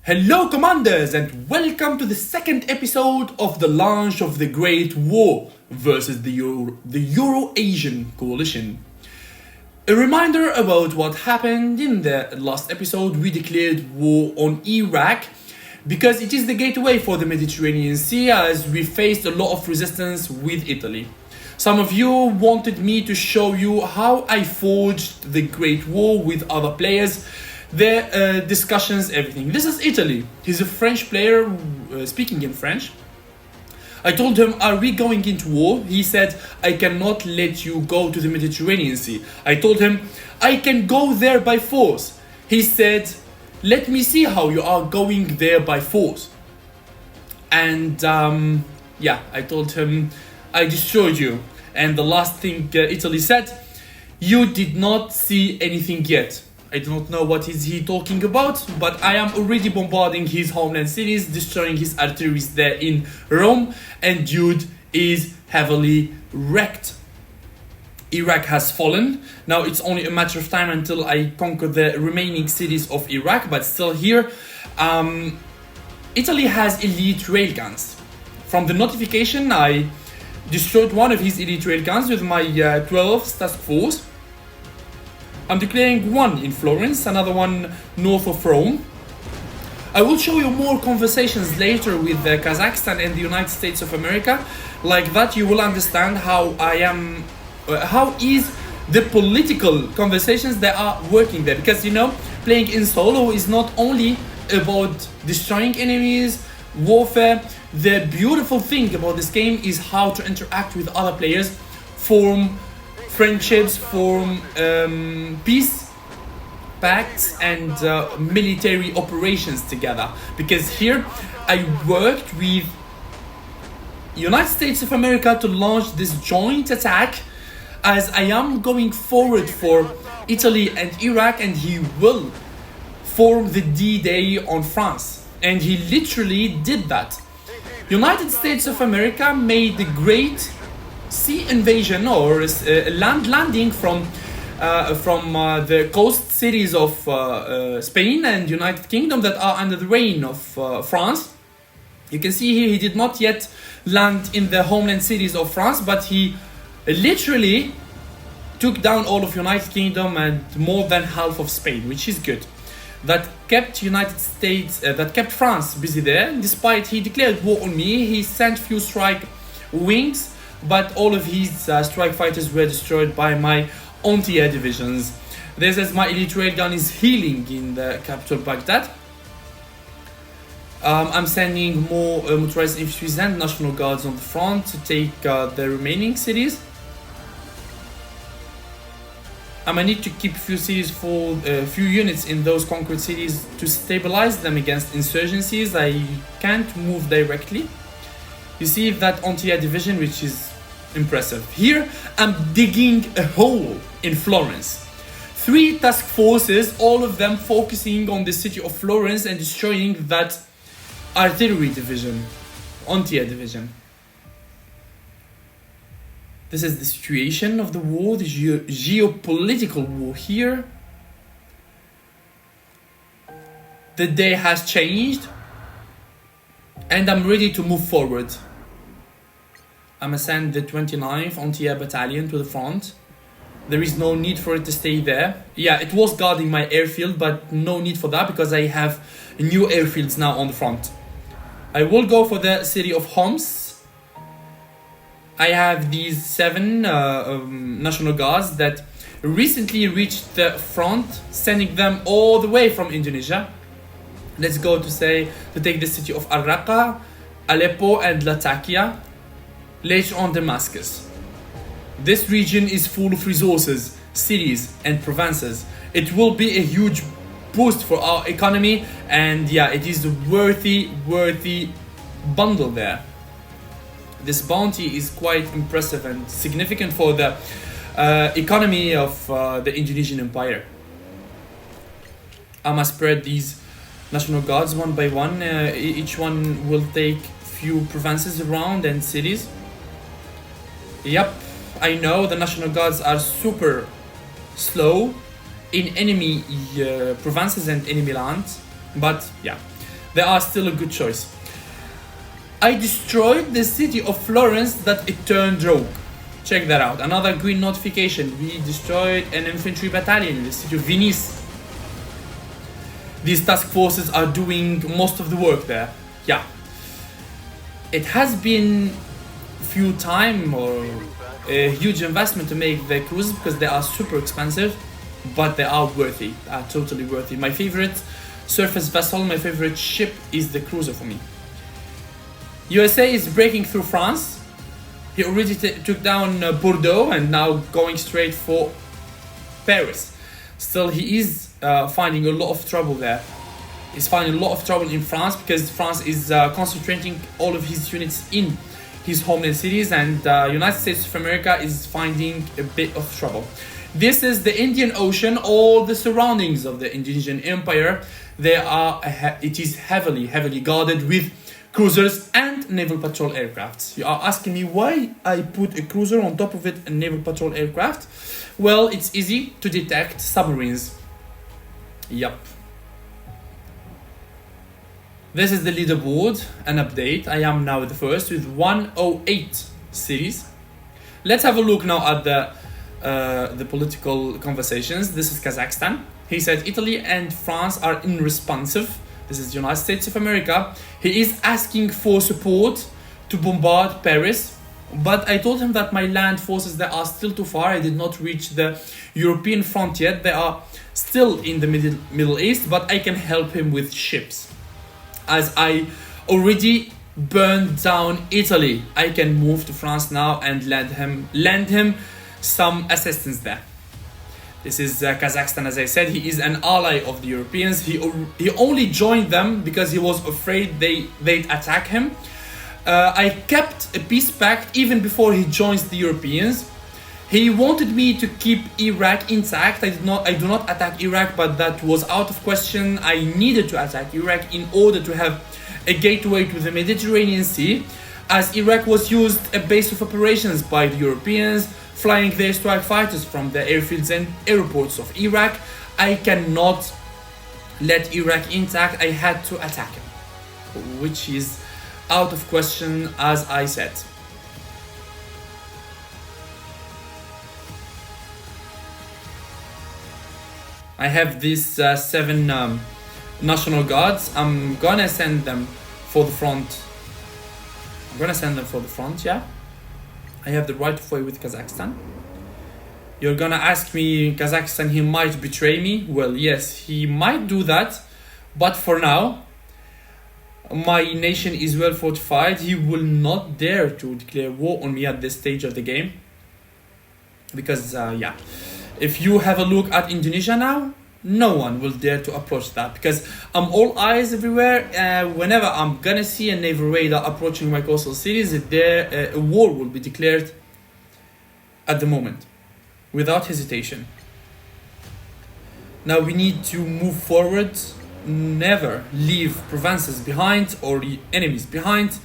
Hello commanders and welcome to the second episode of the launch of the Great War versus the Euro-Asian coalition. A reminder about what happened in the last episode. We declared war on Iraq because it is the gateway for the Mediterranean Sea, as we faced a lot of resistance with Italy. Some of you wanted me to show you how I forged the Great War with other players, their discussions, everything. This is Italy. He's a French player speaking in French. I told him, are we going into war? He said, I cannot let you go to the Mediterranean Sea. I told him, I can go there by force. He said, let me see how you are going there by force. And I told him, I destroyed you. And the last thing Italy said, you did not see anything yet. I do not know what is he talking about, but I am already bombarding his homeland cities, destroying his artillery there in Rome, and dude is heavily wrecked. Iraq has fallen. Now it's only a matter of time until I conquer the remaining cities of Iraq, but still here. Italy has elite railguns. From the notification, I destroyed one of his elite railguns with my 12th task force. I'm declaring one in Florence, another one north of Rome. I will show you more conversations later with Kazakhstan and the United States of America. Like that, you will understand how is the political conversations that are working there. Because, playing in solo is not only about destroying enemies, warfare. The beautiful thing about this game is how to interact with other players, form friendships, form peace pacts and military operations together. Because here I worked with United States of America to launch this joint attack, as I am going forward for Italy and Iraq, and he will form the D-Day on France. And he literally did that. United States of America made the great sea invasion or land landing from the coast cities of Spain and United Kingdom that are under the reign of France. You can see here he did not yet land in the homeland cities of France, but he literally took down all of United Kingdom and more than half of Spain, which is good. That kept France busy there. Despite he declared war on me, he sent few strike wings, but all of his strike fighters were destroyed by my anti-air divisions. This is my elite railgun is healing in the capital Baghdad. I'm sending more motorized infantry and National Guards on the front to take the remaining cities. I might need to keep a few cities for a few units in those conquered cities to stabilize them against insurgencies. I can't move directly. You see that anti-air division, which is impressive. Here, I'm digging a hole in Florence. 3 task forces, all of them focusing on the city of Florence and destroying that artillery division, anti-air division. This is the situation of the war, the geopolitical war here. The day has changed, and I'm ready to move forward. I'm gonna send the 29th anti-air battalion to the front. There is no need for it to stay there. Yeah, it was guarding my airfield, but no need for that because I have new airfields now on the front. I will go for the city of Homs. I have these 7 National Guards that recently reached the front, sending them all the way from Indonesia. Let's go to take the city of Al-Raqqa, Aleppo and Latakia, later on Damascus. This region is full of resources, cities and provinces. It will be a huge boost for our economy, and yeah, it is a worthy bundle there. This bounty is quite impressive and significant for the economy of the Indonesian Empire. I must spread these National Guards one by one. Each one will take few provinces around and cities. Yep, I know the National Guards are super slow in enemy provinces and enemy lands, but yeah, they are still a good choice. I destroyed the city of Florence that it turned rogue. Check that out. Another green notification. We destroyed an infantry battalion in the city of Venice. These task forces are doing most of the work there. Yeah. It has been few time or a huge investment to make the cruisers because they are super expensive, but they are worthy. They are totally worthy. My favorite surface vessel, my favorite ship is the cruiser for me. USA is breaking through France. He already took down Bordeaux and now going straight for Paris. Still, he is finding a lot of trouble there. He's finding a lot of trouble in France because France is concentrating all of his units in his homeland cities, and United States of America is finding a bit of trouble. This is the Indian Ocean, all the surroundings of the Indonesian Empire. It is heavily guarded with cruisers and naval patrol aircrafts. You are asking me why I put a cruiser on top of it, a naval patrol aircraft? Well, it's easy to detect submarines. Yup. This is the leaderboard, an update. I am now the first with 108 cities. Let's have a look now at the political conversations. This is Kazakhstan. He said Italy and France are unresponsive. This is the United States of America. He is asking for support to bombard Paris, but I told him that my land forces that are still too far. I did not reach the European front yet. They are still in the Middle East, but I can help him with ships. As I already burned down Italy, I can move to France now and lend him some assistance there. This is Kazakhstan, as I said. He is an ally of the Europeans. He only joined them because he was afraid they'd attack him. I kept a peace pact even before he joins the Europeans. He wanted me to keep Iraq intact. I do not attack Iraq, but that was out of question. I needed to attack Iraq in order to have a gateway to the Mediterranean Sea, as Iraq was used a base of operations by the Europeans, flying their strike fighters from the airfields and airports of Iraq. I cannot let Iraq intact. I had to attack him, which is out of question, as I said. I have these 7 National Guards. I'm gonna send them for the front. Yeah. I have the right of way with Kazakhstan. You're gonna ask me, Kazakhstan, he might betray me. Well, yes, he might do that. But for now, my nation is well fortified. He will not dare to declare war on me at this stage of the game. Because, if you have a look at Indonesia now, no one will dare to approach that, because I'm all eyes everywhere. Whenever I'm gonna see a naval radar approaching my coastal cities, a war will be declared at the moment, without hesitation. Now we need to move forward, never leave provinces behind or enemies behind.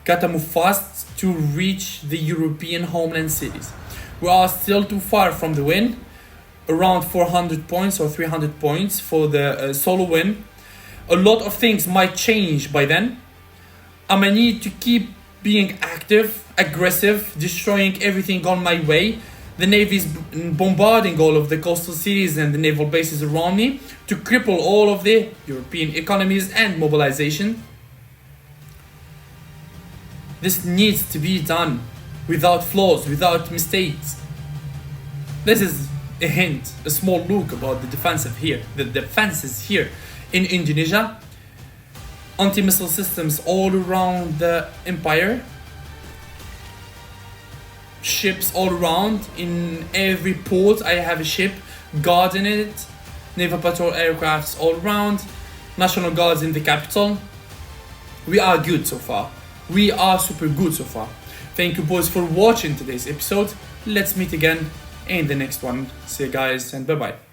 Gotta move fast to reach the European homeland cities. We are still too far from the win, around 400 points or 300 points for the solo win. A lot of things might change by then. I'm gonna need to keep being active, aggressive, destroying everything on my way. The Navy is bombarding all of the coastal cities and the naval bases around me to cripple all of the European economies and mobilization. This needs to be done without flaws, without mistakes. This is a hint, a small look about the defenses here in Indonesia. Anti-missile systems all around the empire. Ships all around. In every port I have a ship guarding it. Naval patrol aircrafts all around. National Guards in the capital. We are good so far. We are super good so far. Thank you boys for watching today's episode. Let's meet again in the next one. See you guys and bye bye.